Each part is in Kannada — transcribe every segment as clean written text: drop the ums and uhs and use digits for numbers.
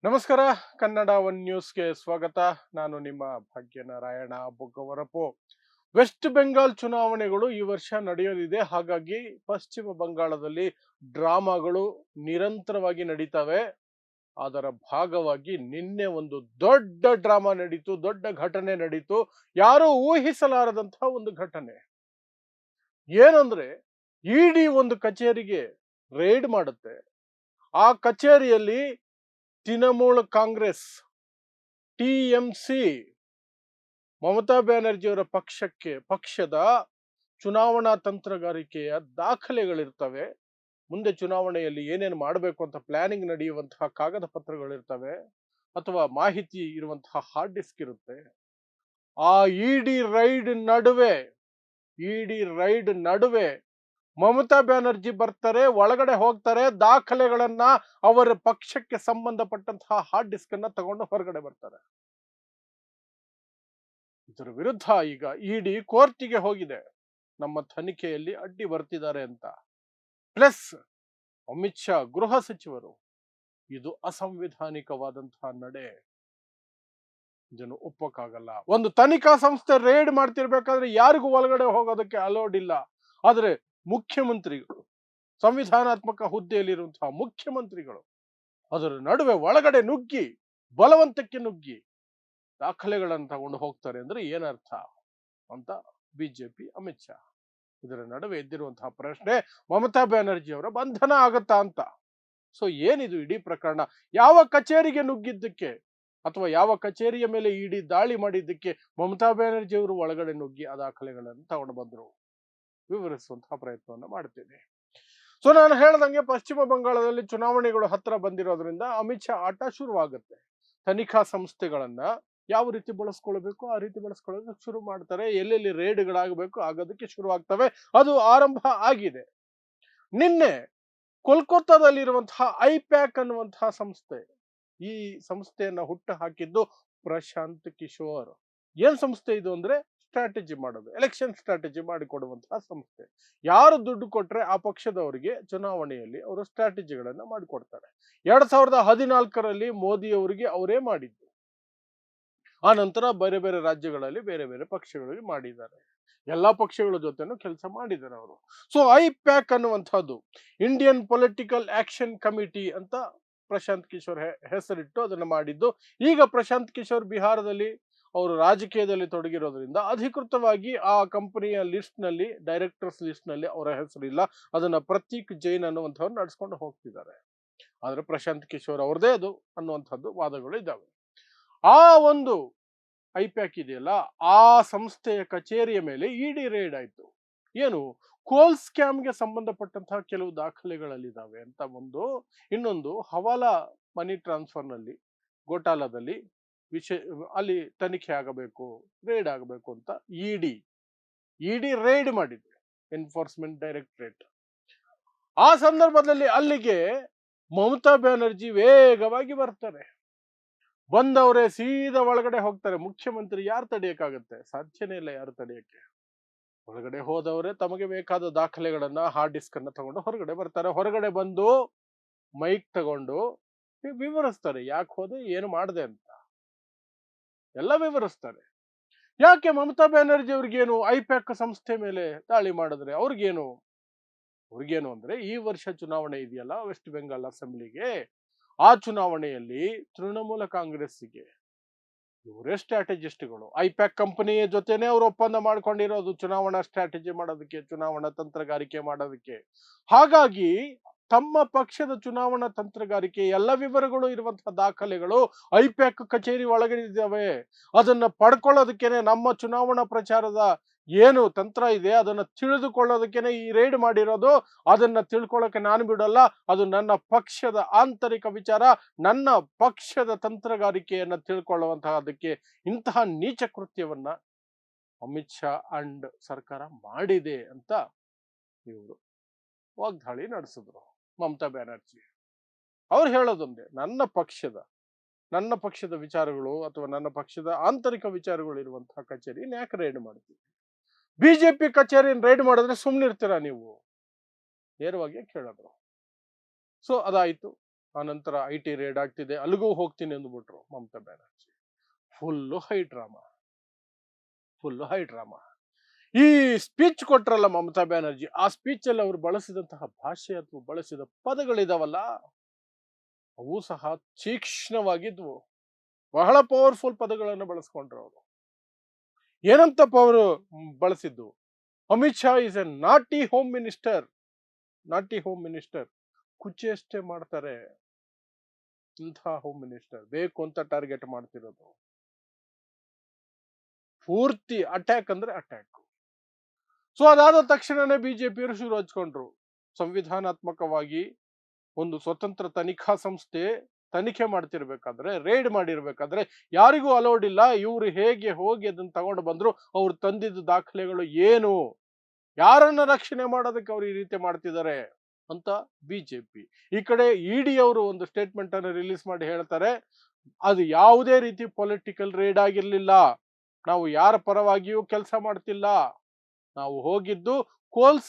ನಮಸ್ಕಾರ. ಕನ್ನಡ ಒನ್ ನ್ಯೂಸ್ಗೆ ಸ್ವಾಗತ. ನಾನು ನಿಮ್ಮ ಭಾಗ್ಯನಾರಾಯಣ ಬೊಗ್ಗವರಪು. ವೆಸ್ಟ್ ಬೆಂಗಾಲ್ ಚುನಾವಣೆಗಳು ಈ ವರ್ಷ ನಡೆಯಲಿದೆ. ಹಾಗಾಗಿ ಪಶ್ಚಿಮ ಬಂಗಾಳದಲ್ಲಿ ಡ್ರಾಮಾಗಳು ನಿರಂತರವಾಗಿ ನಡೀತವೆ. ಅದರ ಭಾಗವಾಗಿ ನಿನ್ನೆ ಒಂದು ದೊಡ್ಡ ಡ್ರಾಮಾ ನಡೀತು, ದೊಡ್ಡ ಘಟನೆ ನಡೀತು. ಯಾರೂ ಊಹಿಸಲಾರದಂತಹ ಒಂದು ಘಟನೆ ಏನಂದ್ರೆ, ಇಡಿ ಒಂದು ಕಚೇರಿಗೆ ರೇಡ್ ಮಾಡುತ್ತೆ. ಆ ಕಚೇರಿಯಲ್ಲಿ ತೃಣಮೂಲ ಕಾಂಗ್ರೆಸ್ ಟಿಎಂಸಿ ಮಮತಾ ಬ್ಯಾನರ್ಜಿಯವರ ಪಕ್ಷದ ಚುನಾವಣಾ ತಂತ್ರಗಾರಿಕೆಯ ದಾಖಲೆಗಳಿರ್ತವೆ. ಮುಂದೆ ಚುನಾವಣೆಯಲ್ಲಿ ಏನೇನು ಮಾಡಬೇಕು ಅಂತ ಪ್ಲಾನಿಂಗ್ ನಡೆಯುವಂತಹ ಕಾಗದ ಪತ್ರಗಳಿರ್ತವೆ, ಅಥವಾ ಮಾಹಿತಿ ಇರುವಂತಹ ಹಾರ್ಡ್ ಡಿಸ್ಕ್ ಇರುತ್ತೆ. ಆ ಇಡಿ ರೈಡ್ ನಡುವೆ ಮಮತಾ ಬ್ಯಾನರ್ಜಿ ಬರ್ತಾರೆ, ಒಳಗಡೆ ಹೋಗ್ತಾರೆ, ದಾಖಲೆಗಳನ್ನ, ಅವರ ಪಕ್ಷಕ್ಕೆ ಸಂಬಂಧಪಟ್ಟಂತಹ ಹಾರ್ಡ್ ಡಿಸ್ಕ್ ಅನ್ನ ತಗೊಂಡು ಹೊರಗಡೆ ಬರ್ತಾರೆ. ಇದರ ವಿರುದ್ಧ ಈಗ ಇಡಿ ಕೋರ್ಟಿಗೆ ಹೋಗಿದೆ, ನಮ್ಮ ತನಿಖೆಯಲ್ಲಿ ಅಡ್ಡಿ ಬರ್ತಿದ್ದಾರೆ ಅಂತ. ಪ್ಲಸ್ ಅಮಿತ್ ಶಾ ಗೃಹ ಸಚಿವರು, ಇದು ಅಸಂವಿಧಾನಿಕವಾದಂತಹ ನಡೆ, ಇದನ್ನು ಒಪ್ಪಕ್ಕಾಗಲ್ಲ. ಒಂದು ತನಿಖಾ ಸಂಸ್ಥೆ ರೇಡ್ ಮಾಡ್ತಿರ್ಬೇಕಾದ್ರೆ ಯಾರಿಗೂ ಒಳಗಡೆ ಹೋಗೋದಕ್ಕೆ ಅಲೋಡ್ ಇಲ್ಲ. ಆದ್ರೆ ಮುಖ್ಯಮಂತ್ರಿಗಳು, ಸಂವಿಧಾನಾತ್ಮಕ ಹುದ್ದೆಯಲ್ಲಿರುವಂತಹ ಮುಖ್ಯಮಂತ್ರಿಗಳು ಅದರ ನಡುವೆ ಒಳಗಡೆ ನುಗ್ಗಿ, ಬಲವಂತಕ್ಕೆ ನುಗ್ಗಿ ದಾಖಲೆಗಳನ್ನು ತಗೊಂಡು ಹೋಗ್ತಾರೆ ಅಂದ್ರೆ ಏನರ್ಥ ಅಂತ ಬಿಜೆಪಿ ಅಮಿತ್ ಶಾ. ಇದರ ನಡುವೆ ಎದ್ದಿರುವಂತಹ ಪ್ರಶ್ನೆ, ಮಮತಾ ಬ್ಯಾನರ್ಜಿ ಅವರ ಬಂಧನ ಆಗತ್ತಾ ಅಂತ. ಸೊ ಏನಿದು ಇಡೀ ಪ್ರಕರಣ? ಯಾವ ಕಚೇರಿಗೆ ನುಗ್ಗಿದ್ದಕ್ಕೆ, ಅಥವಾ ಯಾವ ಕಚೇರಿಯ ಮೇಲೆ ಇಡಿ ದಾಳಿ ಮಾಡಿದ್ದಕ್ಕೆ ಮಮತಾ ಬ್ಯಾನರ್ಜಿ ಅವರು ಒಳಗಡೆ ನುಗ್ಗಿ ಆ ದಾಖಲೆಗಳನ್ನು ತಗೊಂಡು ಬಂದ್ರು? ವಿವರಿಸುವಂತಹ ಪ್ರಯತ್ನವನ್ನು ಮಾಡ್ತೇನೆ. ಸೊ ನಾನು ಹೇಳ್ದಂಗೆ, ಪಶ್ಚಿಮ ಬಂಗಾಳದಲ್ಲಿ ಚುನಾವಣೆಗಳು ಹತ್ರ ಬಂದಿರೋದ್ರಿಂದ ಅಮಿತ್ ಶಾ ಆಟ ಶುರುವಾಗುತ್ತೆ. ತನಿಖಾ ಸಂಸ್ಥೆಗಳನ್ನ ಯಾವ ರೀತಿ ಬಳಸ್ಕೊಳ್ಬೇಕು ಆ ರೀತಿ ಬಳಸ್ಕೊಳ್ಳೋದಕ್ಕೆ ಶುರು ಮಾಡ್ತಾರೆ. ಎಲ್ಲೆಲ್ಲಿ ರೇಡ್ಗಳಾಗಬೇಕು ಆಗೋದಕ್ಕೆ ಶುರು ಆಗ್ತವೆ. ಅದು ಆರಂಭ ಆಗಿದೆ. ನಿನ್ನೆ ಕೋಲ್ಕತ್ತಾದಲ್ಲಿರುವಂತಹ ಐಪ್ಯಾಕ್ ಅನ್ನುವಂತಹ ಸಂಸ್ಥೆ, ಈ ಸಂಸ್ಥೆಯನ್ನ ಹುಟ್ಟು ಹಾಕಿದ್ದು ಪ್ರಶಾಂತ್ ಕಿಶೋರ್. ಏನ್ ಸಂಸ್ಥೆ ಇದು ಅಂದ್ರೆ, ಸ್ಟ್ರಾಟಜಿ ಮಾಡೋದು, ಎಲೆಕ್ಷನ್ ಸ್ಟ್ರಾಟಜಿ ಮಾಡಿಕೊಡುವಂತಹ ಸಂಸ್ಥೆ. ಯಾರು ದುಡ್ಡು ಕೊಟ್ರೆ ಆ ಪಕ್ಷದವರಿಗೆ ಚುನಾವಣೆಯಲ್ಲಿ ಅವರು ಸ್ಟ್ರಾಟಜಿಗಳನ್ನ ಮಾಡಿಕೊಡ್ತಾರೆ. 2014ರಲ್ಲಿ ಮೋದಿ ಅವರಿಗೆ ಅವರೇ ಮಾಡಿದ್ದು. ಆ ನಂತರ ಬೇರೆ ಬೇರೆ ರಾಜ್ಯಗಳಲ್ಲಿ ಬೇರೆ ಬೇರೆ ಪಕ್ಷಗಳಿಗೆ ಮಾಡಿದ್ದಾರೆ. ಎಲ್ಲಾ ಪಕ್ಷಗಳ ಜೊತೆನೂ ಕೆಲಸ ಮಾಡಿದ್ದಾರೆ ಅವರು. ಸೊ ಐಪ್ಯಾಕ್ ಅನ್ನುವಂಥದ್ದು ಇಂಡಿಯನ್ ಪೊಲಿಟಿಕಲ್ ಆಕ್ಷನ್ ಕಮಿಟಿ ಅಂತ ಪ್ರಶಾಂತ್ ಕಿಶೋರ್ ಹೆಸರಿಟ್ಟು ಅದನ್ನು ಮಾಡಿದ್ದು. ಈಗ ಪ್ರಶಾಂತ್ ಕಿಶೋರ್ ಬಿಹಾರದಲ್ಲಿ ಅವರು ರಾಜಕೀಯದಲ್ಲಿ ತೊಡಗಿರೋದ್ರಿಂದ ಅಧಿಕೃತವಾಗಿ ಆ ಕಂಪನಿಯ ಲಿಸ್ಟ್ ನಲ್ಲಿ, ಡೈರೆಕ್ಟರ್ಸ್ ಲಿಸ್ಟ್ ನಲ್ಲಿ ಅವರ ಹೆಸರಿಲ್ಲ. ಅದನ್ನ ಪ್ರತೀಕ್ ಜೈನ್ ಅನ್ನುವಂಥವ್ರು ನಡೆಸ್ಕೊಂಡು ಹೋಗ್ತಿದ್ದಾರೆ. ಆದ್ರೆ ಪ್ರಶಾಂತ್ ಕಿಶೋರ್ ಅವ್ರದೇ ಅದು ಅನ್ನುವಂಥದ್ದು ವಾದಗಳು ಇದ್ದಾವೆ. ಆ ಒಂದು ಐಪ್ಯಾಕ್ ಇದೆಯಲ್ಲ, ಆ ಸಂಸ್ಥೆಯ ಕಚೇರಿಯ ಮೇಲೆ ಇಡಿ ರೇಡ್ ಆಯ್ತು. ಏನು, ಕೋಲ್ ಸ್ಕ್ಯಾಮ್ಗೆ ಸಂಬಂಧಪಟ್ಟಂತಹ ಕೆಲವು ದಾಖಲೆಗಳಲ್ಲಿದ್ದಾವೆ ಅಂತ ಒಂದು. ಇನ್ನೊಂದು, ಹವಾಲಾ ಮನಿ ಟ್ರಾನ್ಸ್ಫರ್ ನಲ್ಲಿ, ಘೋಟಾಲದಲ್ಲಿ ವಿಷಯ, ಅಲ್ಲಿ ತನಿಖೆ ಆಗಬೇಕು, ರೇಡ್ ಆಗಬೇಕು ಅಂತ ಇಡಿ ರೇಡ್ ಮಾಡಿದೆ, ಎನ್ಫೋರ್ಸ್ಮೆಂಟ್ ಡೈರೆಕ್ಟರೇಟ್. ಆ ಸಂದರ್ಭದಲ್ಲಿ ಅಲ್ಲಿಗೆ ಮಮತಾ ಬ್ಯಾನರ್ಜಿ ವೇಗವಾಗಿ ಬರ್ತಾರೆ. ಬಂದವರೇ ಸೀದಾ ಒಳಗಡೆ ಹೋಗ್ತಾರೆ. ಮುಖ್ಯಮಂತ್ರಿ ಯಾರು ತಡೆಯಕ್ಕಾಗತ್ತೆ? ಸಾಧ್ಯನೇ ಇಲ್ಲ ಯಾರು ತಡೆಯಕ್ಕೆ. ಒಳಗಡೆ ಹೋದವರೇ ತಮಗೆ ಬೇಕಾದ ದಾಖಲೆಗಳನ್ನ, ಹಾರ್ಡ್ ಡಿಸ್ಕ್ ಅನ್ನ ತಗೊಂಡು ಹೊರಗಡೆ ಬರ್ತಾರೆ. ಹೊರಗಡೆ ಬಂದು ಮೈಕ್ ತಗೊಂಡು ವಿವರಿಸ್ತಾರೆ, ಯಾಕೆ ಹೋದೆ, ಏನು ಮಾಡಿದೆ ಅಂತ ಎಲ್ಲ ವಿವರಿಸ್ತಾರೆ. ಯಾಕೆ ಮಮತಾ ಬ್ಯಾನರ್ಜಿ ಅವ್ರಿಗೇನು ಐಪ್ಯಾಕ್ ಸಂಸ್ಥೆ ಮೇಲೆ ದಾಳಿ ಮಾಡಿದ್ರೆ ಅವ್ರಿಗೇನು ಅಂದ್ರೆ, ಈ ವರ್ಷ ಚುನಾವಣೆ ಇದೆಯಲ್ಲ ವೆಸ್ಟ್ ಬೆಂಗಾಲ್ ಅಸೆಂಬ್ಲಿಗೆ, ಆ ಚುನಾವಣೆಯಲ್ಲಿ ತೃಣಮೂಲ ಕಾಂಗ್ರೆಸ್ಸಿಗೆ ಇವರೇ ಸ್ಟ್ರಾಟಜಿಸ್ಟ್ಗಳು. ಐಪ್ಯಾಕ್ ಕಂಪನಿಯ ಜೊತೆನೆ ಅವರು ಒಪ್ಪಂದ ಮಾಡ್ಕೊಂಡಿರೋದು, ಚುನಾವಣಾ ಸ್ಟ್ರಾಟಜಿ ಮಾಡೋದಕ್ಕೆ, ಚುನಾವಣಾ ತಂತ್ರಗಾರಿಕೆ ಮಾಡೋದಕ್ಕೆ. ಹಾಗಾಗಿ ತಮ್ಮ ಪಕ್ಷದ ಚುನಾವಣಾ ತಂತ್ರಗಾರಿಕೆ ಎಲ್ಲ ವಿವರಗಳು ಇರುವಂತಹ ದಾಖಲೆಗಳು ಐಪ್ಯಾಕ್ ಕಚೇರಿ ಒಳಗಡೆ ಇದ್ದಾವೆ. ಅದನ್ನ ಪಡ್ಕೊಳ್ಳೋದಕ್ಕೇನೆ, ನಮ್ಮ ಚುನಾವಣಾ ಪ್ರಚಾರದ ಏನು ತಂತ್ರ ಇದೆ ಅದನ್ನ ತಿಳಿದುಕೊಳ್ಳೋದಕ್ಕೇನೆ ಈ ರೇಡ್ ಮಾಡಿರೋದು. ಅದನ್ನ ತಿಳ್ಕೊಳ್ಳೋಕೆ ನಾನು ಬಿಡಲ್ಲ. ಅದು ನನ್ನ ಪಕ್ಷದ ಆಂತರಿಕ ವಿಚಾರ, ನನ್ನ ಪಕ್ಷದ ತಂತ್ರಗಾರಿಕೆಯನ್ನ ತಿಳ್ಕೊಳ್ಳುವಂತಹ ಅದಕ್ಕೆ ಇಂತಹ ನೀಚ ಕೃತ್ಯವನ್ನ ಅಮಿತ್ ಶಾ ಅಂಡ್ ಸರ್ಕಾರ ಮಾಡಿದೆ ಅಂತ ಇವರು ವಾಗ್ದಾಳಿ ನಡೆಸಿದ್ರು. ಮಮತಾ ಬ್ಯಾನರ್ಜಿ ಅವ್ರು ಹೇಳೋದೊಂದೇ, ನನ್ನ ಪಕ್ಷದ ವಿಚಾರಗಳು ಅಥವಾ ನನ್ನ ಪಕ್ಷದ ಆಂತರಿಕ ವಿಚಾರಗಳು ಇರುವಂತಹ ಕಚೇರಿ ಯಾಕೆ ರೇಡ್ ಮಾಡ್ತೀವಿ? ಬಿಜೆಪಿ ಕಚೇರಿಯನ್ನು ರೇಡ್ ಮಾಡಿದ್ರೆ ಸುಮ್ಮನೆ ಇರ್ತೀರಾ ನೀವು? ನೇರವಾಗಿ ಕೇಳಿದ್ರು. ಸೊ ಅದಾಯ್ತು. ಆನಂತರ IT ರೇಡ್ ಆಗ್ತಿದೆ, ಅಲ್ಲಿಗೂ ಹೋಗ್ತೀನಿ ಅಂದ್ಬಿಟ್ರು Mamata Banerjee. Full high drama, full high drama. ಈ ಸ್ಪೀಚ್ ಕೊಟ್ರಲ್ಲ ಮಮತಾ ಬ್ಯಾನರ್ಜಿ, ಆ ಸ್ಪೀಚ್ ಅಲ್ಲಿ ಅವರು ಬಳಸಿದಂತಹ ಭಾಷೆ ಅಥವಾ ಬಳಸಿದ ಪದಗಳಿದಾವಲ್ಲ, ಅವು ಸಹ ತೀಕ್ಷ್ಣವಾಗಿದ್ವು. ಬಹಳ ಪವರ್ಫುಲ್ ಪದಗಳನ್ನು ಬಳಸ್ಕೊಂಡ್ರು ಅವರು. ಏನಂತಪ್ಪ ಅವರು ಬಳಸಿದ್ದು? ಅಮಿತ್ ಶಾ ಇಸ್ ಎ ನಾಟಿ ಹೋಮ್ ಮಿನಿಸ್ಟರ್. ನಾಟಿ ಹೋಮ್ ಮಿನಿಸ್ಟರ್, ಕುಚ್ಚೆಷ್ಟೇ ಮಾಡ್ತಾರೆ ಇಂಥ ಹೋಮ್ ಮಿನಿಸ್ಟರ್, ಬೇಕು ಅಂತ ಟಾರ್ಗೆಟ್ ಮಾಡ್ತಿರೋದು. ಪೂರ್ತಿ ಅಟ್ಯಾಕ್ ಅಂದ್ರೆ ಅಟ್ಯಾಕ್. ಸೊ ಅದಾದ ತಕ್ಷಣನೇ ಬಿಜೆಪಿಯವರು ಶುರು ಹಚ್ಕೊಂಡ್ರು. ಸಂವಿಧಾನಾತ್ಮಕವಾಗಿ ಒಂದು ಸ್ವತಂತ್ರ ತನಿಖಾ ಸಂಸ್ಥೆ ತನಿಖೆ ಮಾಡ್ತಿರ್ಬೇಕಾದ್ರೆ, ರೇಡ್ ಮಾಡಿರ್ಬೇಕಾದ್ರೆ ಯಾರಿಗೂ ಅಲೋಡ್ ಇಲ್ಲ. ಇವ್ರು ಹೇಗೆ ಹೋಗಿ ಅದನ್ನ ತಗೊಂಡು ಬಂದ್ರು, ಅವ್ರು ತಂದಿದ್ದ ದಾಖಲೆಗಳು ಏನು, ಯಾರನ್ನ ರಕ್ಷಣೆ ಮಾಡೋದಕ್ಕೆ ಅವ್ರು ಈ ರೀತಿ ಮಾಡ್ತಿದ್ದಾರೆ ಅಂತ ಬಿಜೆಪಿ. ಈ ಕಡೆ ಇಡಿ ಅವರು ಒಂದು ಸ್ಟೇಟ್ಮೆಂಟ್ ಅನ್ನು ರಿಲೀಸ್ ಮಾಡಿ ಹೇಳ್ತಾರೆ, ಅದು ಯಾವುದೇ ರೀತಿ ಪೊಲಿಟಿಕಲ್ ರೇಡ್ ಆಗಿರ್ಲಿಲ್ಲ, ನಾವು ಯಾರ ಪರವಾಗಿಯೂ ಕೆಲಸ ಮಾಡ್ತಿಲ್ಲ, ನಾವು ಹೋಗಿದ್ದು ಕೋಲ್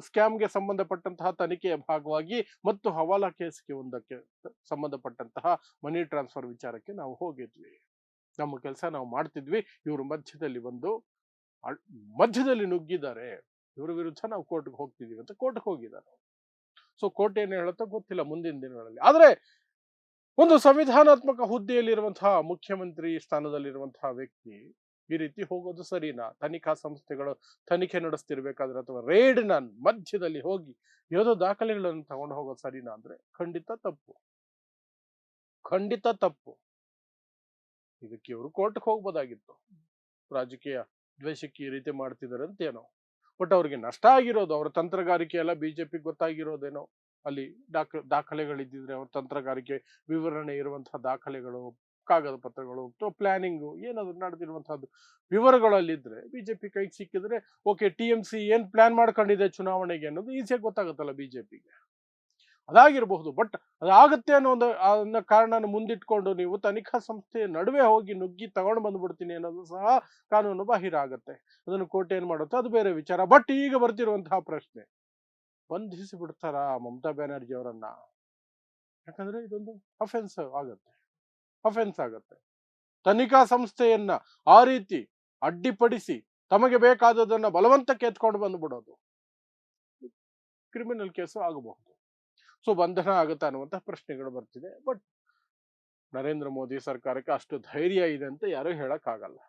ಸ್ಕ್ಯಾಮ್ಗೆ ಸಂಬಂಧಪಟ್ಟಂತಹ ತನಿಖೆಯ ಭಾಗವಾಗಿ ಮತ್ತು ಹವಾಲಾ ಕೇಸ್ಗೆ ಒಂದಕ್ಕೆ ಸಂಬಂಧಪಟ್ಟಂತಹ ಮನಿ ಟ್ರಾನ್ಸ್ಫರ್ ವಿಚಾರಕ್ಕೆ ನಾವು ಹೋಗಿದ್ವಿ. ನಮ್ಮ ಕೆಲಸ ನಾವು ಮಾಡ್ತಿದ್ವಿ. ಇವರು ಮಧ್ಯದಲ್ಲಿ ನುಗ್ಗಿದ್ದಾರೆ, ಇವರ ವಿರುದ್ಧ ನಾವು ಕೋರ್ಟ್ಗೆ ಹೋಗ್ತಿದೀವಿ ಅಂತ ಕೋರ್ಟ್ಗೆ ಹೋಗಿದ್ದಾರೆ. ಸೊ ಕೋರ್ಟ್ ಏನು ಹೇಳುತ್ತೋ ಗೊತ್ತಿಲ್ಲ ಮುಂದಿನ ದಿನಗಳಲ್ಲಿ. ಆದ್ರೆ ಒಂದು ಸಂವಿಧಾನಾತ್ಮಕ ಹುದ್ದೆಯಲ್ಲಿರುವಂತಹ ಮುಖ್ಯಮಂತ್ರಿ ಸ್ಥಾನದಲ್ಲಿರುವಂತಹ ವ್ಯಕ್ತಿ ಈ ರೀತಿ ಹೋಗೋದು ಸರಿನಾ? ತನಿಖಾ ಸಂಸ್ಥೆಗಳು ತನಿಖೆ ನಡೆಸ್ತಿರ್ಬೇಕಾದ್ರೆ ಅಥವಾ ರೇಡ್ನ ಮಧ್ಯದಲ್ಲಿ ಹೋಗಿ ಯಾವುದೋ ದಾಖಲೆಗಳನ್ನು ತಗೊಂಡು ಹೋಗೋದು ಸರಿನಾ ಅಂದ್ರೆ ಖಂಡಿತ ತಪ್ಪು, ಖಂಡಿತ ತಪ್ಪು. ಇದಕ್ಕೆ ಇವರು ಕೋರ್ಟ್ಗೆ ಹೋಗ್ಬೋದಾಗಿತ್ತು. ರಾಜಕೀಯ ದ್ವೇಷಕ್ಕೆ ಈ ರೀತಿ ಮಾಡ್ತಿದ್ದಾರೆ ಅಂತೇನೋ. ಬಟ್ ಅವ್ರಿಗೆ ನಷ್ಟ ಆಗಿರೋದು, ಅವರ ತಂತ್ರಗಾರಿಕೆ ಎಲ್ಲ ಬಿಜೆಪಿ ಗೊತ್ತಾಗಿರೋದೇನೋ. ಅಲ್ಲಿ ದಾಖಲೆಗಳಿದ್ದಿದ್ರೆ ಅವ್ರ ತಂತ್ರಗಾರಿಕೆ ವಿವರಣೆ ಇರುವಂತಹ ದಾಖಲೆಗಳು, ಕಾಗದ ಪತ್ರಗಳು, ಪ್ಲಾನಿಂಗು ಏನಾದ್ರು ನಡೆದಿರುವಂತಹದ್ದು ವಿವರಗಳಲ್ಲಿದ್ರೆ ಬಿಜೆಪಿ ಕೈಗೆ ಸಿಕ್ಕಿದ್ರೆ ಓಕೆ, TMC ಏನ್ ಪ್ಲಾನ್ ಮಾಡ್ಕೊಂಡಿದೆ ಚುನಾವಣೆಗೆ ಅನ್ನೋದು ಈಸಿಯಾಗಿ ಗೊತ್ತಾಗುತ್ತಲ್ಲ ಬಿಜೆಪಿಗೆ. ಅದಾಗಿರಬಹುದು. ಬಟ್ ಅದಾಗುತ್ತೆ ಅನ್ನೋ ಕಾರಣನ ಮುಂದಿಟ್ಕೊಂಡು ನೀವು ತನಿಖಾ ಸಂಸ್ಥೆಯ ನಡುವೆ ಹೋಗಿ ನುಗ್ಗಿ ತಗೊಂಡು ಬಂದ್ಬಿಡ್ತೀನಿ ಅನ್ನೋದು ಸಹ ಕಾನೂನು ಬಾಹಿರ ಆಗತ್ತೆ. ಅದನ್ನು ಕೋರ್ಟ್ ಏನ್ ಮಾಡುತ್ತೋ ಅದು ಬೇರೆ ವಿಚಾರ. ಬಟ್ ಈಗ ಬರ್ತಿರುವಂತಹ ಪ್ರಶ್ನೆ, ಬಂಧಿಸಿ ಬಿಡ್ತಾರಾ ಮಮತಾ ಬ್ಯಾನರ್ಜಿ ಅವರನ್ನ? ಯಾಕಂದ್ರೆ ಇದೊಂದು ಅಫೆನ್ಸ್ ಆಗತ್ತೆ. ತನಿಖಾ ಸಂಸ್ಥೆಯನ್ನ ಆ ರೀತಿ ಅಡ್ಡಿಪಡಿಸಿ ತಮಗೆ ಬೇಕಾದದನ್ನ ಬಲವಂತಕ್ಕೆ ಎತ್ಕೊಂಡು ಬಂದ್ಬಿಡೋದು ಕ್ರಿಮಿನಲ್ ಕೇಸು ಆಗಬಹುದು. ಸೊ ಬಂಧನ ಆಗುತ್ತಾ ಅನ್ನುವಂತಹ ಪ್ರಶ್ನೆಗಳು ಬರ್ತಿದೆ. ಬಟ್ ನರೇಂದ್ರ ಮೋದಿ ಸರ್ಕಾರಕ್ಕೆ ಅಷ್ಟು ಧೈರ್ಯ ಇದೆ ಅಂತ ಯಾರು ಹೇಳಕ್ ಆಗಲ್ಲ.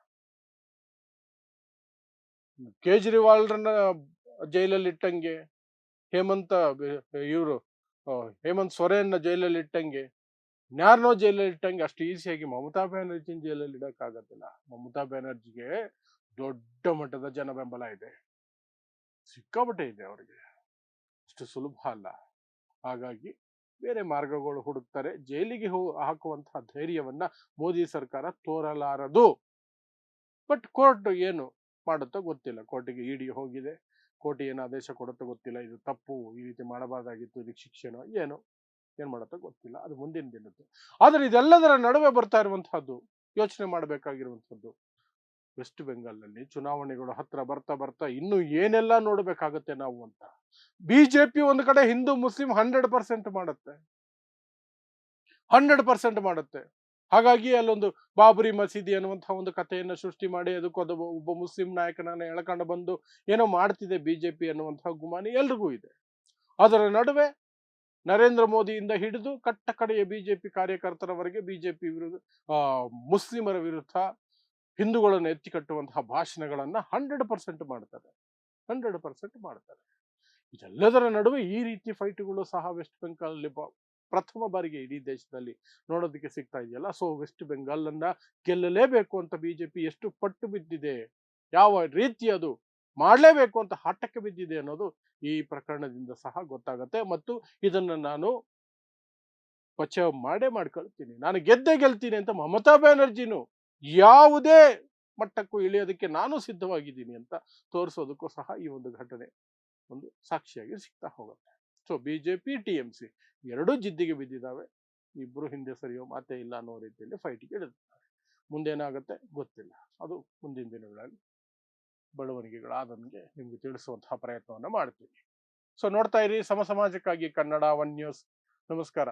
ಕೇಜ್ರಿವಾಲ್ರನ್ನ ಜೈಲಲ್ಲಿ ಇಟ್ಟಂಗೆ, ಹೇಮಂತ್ ಸೊರೇನ್ನ ಜೈಲಲ್ಲಿ ಇಟ್ಟಂಗೆ, ಯಾರನ್ನೋ ಜೈಲಲ್ಲಿ ಇಟ್ಟಂಗೆ ಅಷ್ಟು ಈಸಿಯಾಗಿ ಮಮತಾ ಬ್ಯಾನರ್ಜಿನ ಜೈಲಲ್ಲಿ ಇಡಕ್ಕಾಗತ್ತಿಲ್ಲ. ಮಮತಾ ಬ್ಯಾನರ್ಜಿಗೆ ದೊಡ್ಡ ಮಟ್ಟದ ಜನ ಬೆಂಬಲ ಇದೆ, ಸಿಕ್ಕಾಪಟ್ಟೆ ಇದೆ ಅವರಿಗೆ, ಅಷ್ಟು ಸುಲಭ ಅಲ್ಲ. ಹಾಗಾಗಿ ಬೇರೆ ಮಾರ್ಗಗಳು ಹುಡುಕ್ತಾರೆ. ಜೈಲಿಗೆ ಹಾಕುವಂತಹ ಧೈರ್ಯವನ್ನ ಮೋದಿ ಸರ್ಕಾರ ತೋರಲಾರದು. ಬಟ್ ಕೋರ್ಟ್ ಏನು ಮಾಡುತ್ತೋ ಗೊತ್ತಿಲ್ಲ. ಕೋರ್ಟಿಗೆ ಇಡಿ ಹೋಗಿದೆ, ಕೋರ್ಟ್ ಏನು ಆದೇಶ ಕೊಡುತ್ತೋ ಗೊತ್ತಿಲ್ಲ. ಇದು ತಪ್ಪು, ಈ ರೀತಿ ಮಾಡಬಾರ್ದಾಗಿತ್ತು, ಇದಕ್ಕೆ ಶಿಕ್ಷೆನೋ ಏನೋ ಏನ್ ಮಾಡುತ್ತೋ ಗೊತ್ತಿಲ್ಲ, ಅದು ಮುಂದಿನ ದಿನದ್ದು. ಆದ್ರೆ ಇದೆಲ್ಲದರ ನಡುವೆ ಬರ್ತಾ ಇರುವಂತಹದ್ದು, ಯೋಚನೆ ಮಾಡಬೇಕಾಗಿರುವಂತಹದ್ದು, ವೆಸ್ಟ್ ಬೆಂಗಾಲ್ನಲ್ಲಿ ಚುನಾವಣೆಗಳು ಹತ್ರ ಬರ್ತಾ ಇನ್ನು ಏನೆಲ್ಲ ನೋಡ್ಬೇಕಾಗತ್ತೆ ನಾವು ಅಂತ. ಬಿಜೆಪಿ ಒಂದು ಕಡೆ ಹಿಂದೂ ಮುಸ್ಲಿಂ 100% ಮಾಡುತ್ತೆ, 100% ಮಾಡುತ್ತೆ. ಹಾಗಾಗಿ ಅಲ್ಲೊಂದು ಬಾಬರಿ ಮಸೀದಿ ಅನ್ನುವಂತಹ ಒಂದು ಕಥೆಯನ್ನ ಸೃಷ್ಟಿ ಮಾಡಿ ಅದಕ್ಕೆ ಒಬ್ಬ ಮುಸ್ಲಿಂ ನಾಯಕನನ್ನ ಎಳ್ಕೊಂಡು ಬಂದು ಏನೋ ಮಾಡ್ತಿದೆ ಬಿಜೆಪಿ ಅನ್ನುವಂತಹ ಗುಮಾನಿ ಎಲ್ರಿಗೂ ಇದೆ. ಅದರ ನಡುವೆ ನರೇಂದ್ರ ಮೋದಿಯಿಂದ ಹಿಡಿದು ಕಟ್ಟ ಕಡೆಯ ಬಿಜೆಪಿ ಕಾರ್ಯಕರ್ತರವರೆಗೆ ಬಿಜೆಪಿ ವಿರುದ್ಧ ಮುಸ್ಲಿಮರ ವಿರುದ್ಧ ಹಿಂದೂಗಳನ್ನು ಎತ್ತಿ ಕಟ್ಟುವಂತಹ ಭಾಷಣಗಳನ್ನ 100% ಮಾಡ್ತಾರೆ, 100% ಮಾಡ್ತಾರೆ. ಇದೆಲ್ಲದರ ನಡುವೆ ಈ ರೀತಿ ಫೈಟ್ಗಳು ಸಹ ವೆಸ್ಟ್ ಬೆಂಗಾಲ್ ಪ್ರಥಮ ಬಾರಿಗೆ ಇಡೀ ದೇಶದಲ್ಲಿ ನೋಡೋದಕ್ಕೆ ಸಿಗ್ತಾ ಇದೆಯಲ್ಲ. ಸೊ ವೆಸ್ಟ್ ಬೆಂಗಾಲ್ ಅನ್ನ ಗೆಲ್ಲಲೇಬೇಕು ಅಂತ ಬಿಜೆಪಿ ಎಷ್ಟು ಪಟ್ಟು ಬಿದ್ದಿದೆ, ಯಾವ ರೀತಿ ಅದು ಮಾಡಲೇಬೇಕು ಅಂತ ಹಠಕ್ಕೆ ಬಿದ್ದಿದೆ ಅನ್ನೋದು ಈ ಪ್ರಕರಣದಿಂದ ಸಹ ಗೊತ್ತಾಗತ್ತೆ. ಮತ್ತು ಇದನ್ನ ನಾನು ಬಚಾವ್ ಮಾಡ್ಕೊಳ್ತೀನಿ, ನಾನು ಗೆಲ್ತೀನಿ ಅಂತ ಮಮತಾ ಬ್ಯಾನರ್ಜಿನು ಯಾವುದೇ ಮಟ್ಟಕ್ಕೂ ಇಳಿಯೋದಕ್ಕೆ ನಾನು ಸಿದ್ಧವಾಗಿದ್ದೀನಿ ಅಂತ ತೋರಿಸೋದಕ್ಕೂ ಸಹ ಈ ಒಂದು ಘಟನೆ ಒಂದು ಸಾಕ್ಷಿಯಾಗಿ ಸಿಗ್ತಾ ಹೋಗುತ್ತೆ. ಸೊ ಬಿಜೆಪಿ TMC ಎರಡೂ ಜಿದ್ದಿಗೆ ಬಿದ್ದಿದ್ದಾವೆ, ಇಬ್ರು ಹಿಂದೆ ಸರಿಯೋ ಮಾತೇ ಇಲ್ಲ ಅನ್ನೋ ರೀತಿಯಲ್ಲಿ ಫೈಟಿಗೆ ಇಳಿದಿದ್ದಾರೆ. ಮುಂದೇನಾಗುತ್ತೆ ಗೊತ್ತಿಲ್ಲ, ಅದು ಮುಂದಿನ ದಿನಗಳಲ್ಲಿ ಬೆಳವಣಿಗೆಗಳಾದಂಗೆ ನಿಮ್ಗೆ ತಿಳಿಸುವಂತಹ ಪ್ರಯತ್ನವನ್ನ ಮಾಡ್ತೀನಿ. ಸೊ ನೋಡ್ತಾ ಇರಿ ಸಮಾಜಕ್ಕಾಗಿ ಕನ್ನಡ 1 ನ್ಯೂಸ್. ನಮಸ್ಕಾರ.